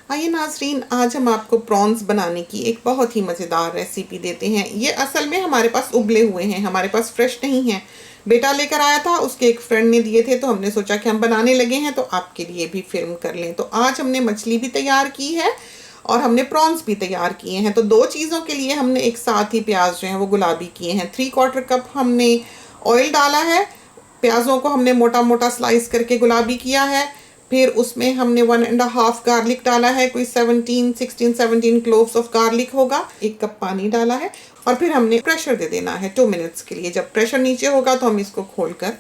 आइए नाज़रीन, आज हम आपको प्रॉन्स बनाने की एक बहुत ही मज़ेदार रेसिपी देते हैं। ये असल में हमारे पास उबले हुए हैं, हमारे पास फ्रेश नहीं हैं। बेटा लेकर आया था, उसके एक फ्रेंड ने दिए थे, तो हमने सोचा कि हम बनाने लगे हैं तो आपके लिए भी फिल्म कर लें। तो आज हमने मछली भी तैयार की है और हमने प्रॉन्स भी तैयार किए हैं। तो दो चीज़ों के लिए हमने एक साथ ही प्याज जो हैं वो गुलाबी किए हैं। 3/4 कप हमने ऑयल डाला है। प्याज़ों को हमने मोटा मोटा स्लाइस करके गुलाबी किया है। फिर उसमें हमने 1.5 गार्लिक डाला है, कोई 16-17 क्लोव्स ऑफ गार्लिक होगा। 1 कप पानी डाला है और फिर हमने प्रेशर दे देना है 2 मिनट्स के लिए। जब प्रेशर नीचे होगा तो हम इसको खोलकर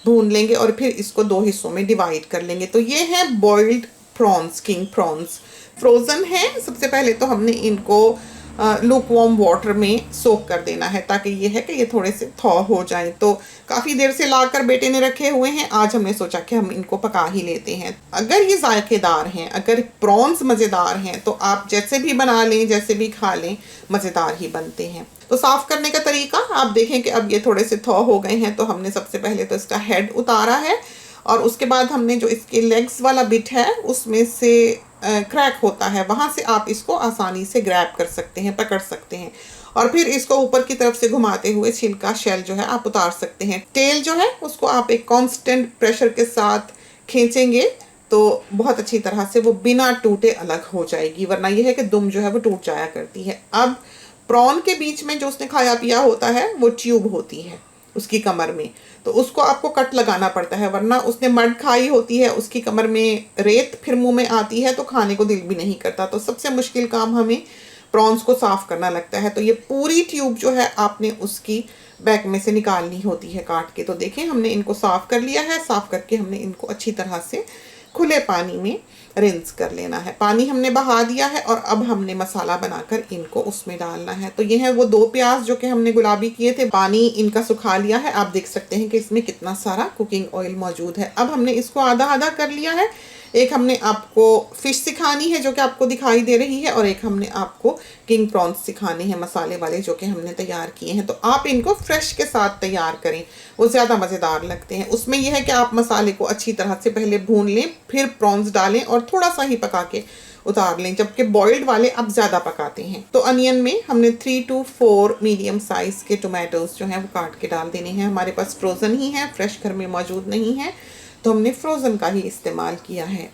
भून लेंगे और फिर इसको 2 हिस्सों में डिवाइड कर लेंगे। तो ये है boiled prawns, king prawns. Frozen है। सबसे पहले तो हमने इनको लूक वार्म वाटर में सोक कर देना है, ताकि ये है कि ये थोड़े से थॉ हो जाएं। तो काफ़ी देर से लाकर बेटे ने रखे हुए हैं, आज हमने सोचा कि हम इनको पका ही लेते हैं। अगर ये जायकेदार हैं, अगर प्रॉन्स मज़ेदार हैं, तो आप जैसे भी बना लें, जैसे भी खा लें, मज़ेदार ही बनते हैं। तो साफ़ करने का तरीका आप देखें कि अब ये थोड़े से थॉ हो गए हैं। तो हमने सबसे पहले तो इसका हेड उतारा है और उसके बाद हमने जो इसके लेग्स वाला बिट है उसमें से क्रैक होता है, वहाँ से आप इसको आसानी से ग्रैब कर सकते हैं, पकड़ सकते हैं। और फिर इसको ऊपर की तरफ से घुमाते हुए छिलका, शेल जो है आप उतार सकते हैं। टेल जो है उसको आप एक कांस्टेंट प्रेशर के साथ खींचेंगे तो बहुत अच्छी तरह से वो बिना टूटे अलग हो जाएगी, वरना यह है कि दुम जो है वो टूट जाया करती है। अब प्रॉन के बीच में जो उसने खाया पिया होता है वो ट्यूब होती है उसकी कमर में, तो उसको आपको कट लगाना पड़ता है, वरना उसने मड खाई होती है, उसकी कमर में रेत फिर मुंह में आती है तो खाने को दिल भी नहीं करता। तो सबसे मुश्किल काम हमें प्रॉन्स को साफ़ करना लगता है। तो ये पूरी ट्यूब जो है आपने उसकी बैक में से निकालनी होती है काट के। तो देखें, हमने इनको साफ़ कर लिया है। साफ़ करके हमने इनको अच्छी तरह से खुले पानी में रिंस कर लेना है। पानी हमने बहा दिया है और अब हमने मसाला बनाकर इनको उसमें डालना है। तो ये है वो 2 प्याज जो कि हमने गुलाबी किए थे, पानी इनका सुखा लिया है। आप देख सकते हैं कि इसमें कितना सारा कुकिंग ऑयल मौजूद है। अब हमने इसको आधा आधा कर लिया है। एक हमने आपको फ़िश सिखानी है जो कि आपको दिखाई दे रही है, और एक हमने आपको किंग प्रॉन्स सिखाने हैं मसाले वाले जो कि हमने तैयार किए हैं। तो आप इनको फ्रेश के साथ तैयार करें, वो ज़्यादा मज़ेदार लगते हैं। उसमें यह है कि आप मसाले को अच्छी तरह से पहले भून लें, फिर प्रॉन्स डालें और थोड़ा सा ही पका के उतार लें, जबकि बॉइल्ड वाले आप ज़्यादा पकाते हैं। तो अनियन में हमने 3 to 4 मीडियम साइज़ के टोमेटोज़ जो हैं वो काट के डाल देने हैं। हमारे पास फ्रोज़न ही है, फ्रेश घर में मौजूद नहीं है, तो हमने फ्रोज़न का ही इस्तेमाल किया है।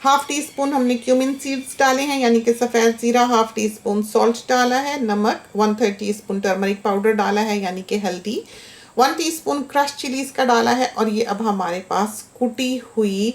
1/2 टीस्पून हमने क्यूमिन सीड्स डाले हैं, यानी कि सफ़ेद ज़ीरा। 1/2 टीस्पून सॉल्ट डाला है। नमक 1/3 टीस्पून टर्मरिक पाउडर डाला है, यानी कि हल्दी। 1 टीस्पून क्रश चिलीज़ का डाला है। और ये अब हमारे पास कुटी हुई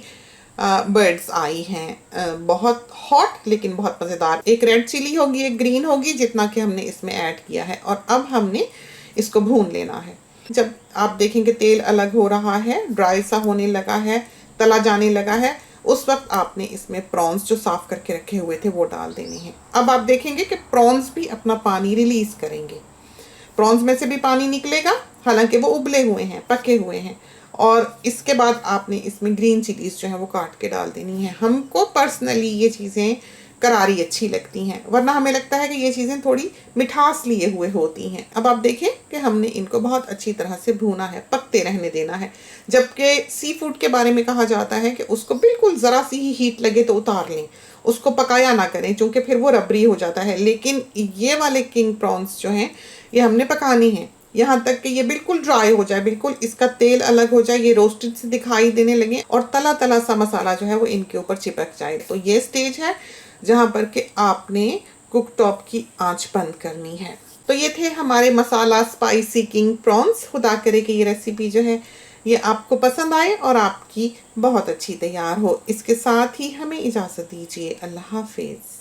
बर्ड्स आई हैं, बहुत हॉट लेकिन बहुत मज़ेदार। एक रेड चिली होगी, एक ग्रीन होगी, जितना कि हमने इसमें ऐड किया है। और अब हमने इसको भून लेना है। जब आप देखेंगे तेल अलग हो रहा है, ड्राई सा होने लगा है, तला जाने लगा है, उस वक्त आपने इसमें प्रॉन्स जो साफ़ करके रखे हुए थे वो डाल देने हैं। अब आप देखेंगे कि प्रॉन्स भी अपना पानी रिलीज़ करेंगे, प्रॉन्स में से भी पानी निकलेगा, हालांकि वो उबले हुए हैं, पके हुए हैं। और इसके बाद आपने इसमें ग्रीन चिलीज़ जो है वो काट के डाल देनी है। हमको पर्सनली ये चीज़ें करारी अच्छी लगती हैं, वरना हमें लगता है कि ये चीज़ें थोड़ी मिठास लिए हुए होती हैं। अब आप देखें कि हमने इनको बहुत अच्छी तरह से भूना है, पकते रहने देना है। जबकि सी फूड के बारे में कहा जाता है कि उसको बिल्कुल ज़रा सी ही हीट लगे तो उतार लें, उसको पकाया ना करें, क्योंकि फिर वो रबरी हो जाता है। लेकिन ये वाले किंग प्रॉन्स जो हैं ये हमने पकाने हैं, यहाँ तक कि ये बिल्कुल ड्राई हो जाए, बिल्कुल इसका तेल अलग हो जाए, ये रोस्टेड से दिखाई देने लगे और तला तला सा मसाला जो है वो इनके ऊपर चिपक जाए। तो ये स्टेज है जहाँ पर कि आपने कुक टॉप की आंच बंद करनी है। तो ये थे हमारे मसाला स्पाइसी किंग प्रॉन्स। खुदा करे कि ये रेसिपी जो है ये आपको पसंद आए और आपकी बहुत अच्छी तैयार हो। इसके साथ ही हमें इजाज़त दीजिए। अल्लाह हाफिज़।